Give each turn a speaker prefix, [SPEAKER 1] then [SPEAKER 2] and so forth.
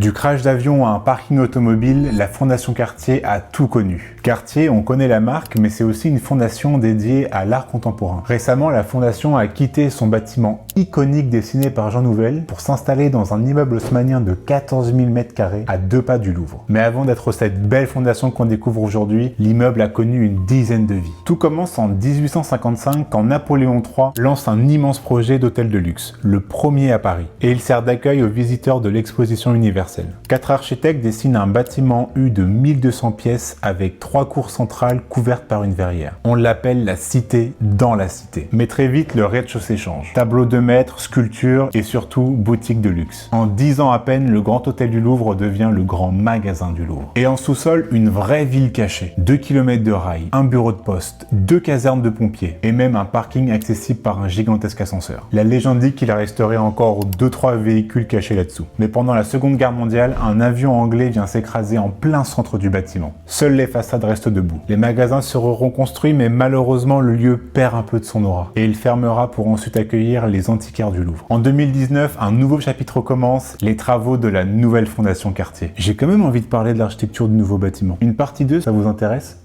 [SPEAKER 1] Du crash d'avion à un parking automobile, la Fondation Cartier a tout connu. Cartier, on connaît la marque, mais c'est aussi une fondation dédiée à l'art contemporain. Récemment, la fondation a quitté son bâtiment iconique dessiné par Jean Nouvel pour s'installer dans un immeuble haussmannien de 14 000 m² à 2 pas du Louvre. Mais avant d'être cette belle fondation qu'on découvre aujourd'hui, l'immeuble a connu une dizaine de vies. Tout commence en 1855 quand Napoléon III lance un immense projet d'hôtel de luxe, le premier à Paris. Et il sert d'accueil aux visiteurs de l'exposition universelle. 4 architectes dessinent un bâtiment U de 1200 pièces avec 3 cours centrales couvertes par une verrière. On l'appelle la cité dans la cité. Mais très vite, le rez-de-chaussée change. Tableaux de maître, sculptures et surtout boutique de luxe. En 10 ans à peine, le Grand Hôtel du Louvre devient le grand magasin du Louvre. Et en sous-sol, une vraie ville cachée. 2 km de rails, un bureau de poste, 2 casernes de pompiers et même un parking accessible par un gigantesque ascenseur. La légende dit qu'il resterait encore 2-3 véhicules cachés là-dessous. Mais pendant la Seconde Guerre mondiale, un avion anglais vient s'écraser en plein centre du bâtiment. Seules les façades restent debout. Les magasins seront construits, mais malheureusement le lieu perd un peu de son aura. Et il fermera pour ensuite accueillir les antiquaires du Louvre. En 2019, un nouveau chapitre commence, les travaux de la nouvelle Fondation Cartier. J'ai quand même envie de parler de l'architecture du nouveau bâtiment. Une partie 2, ça vous intéresse ?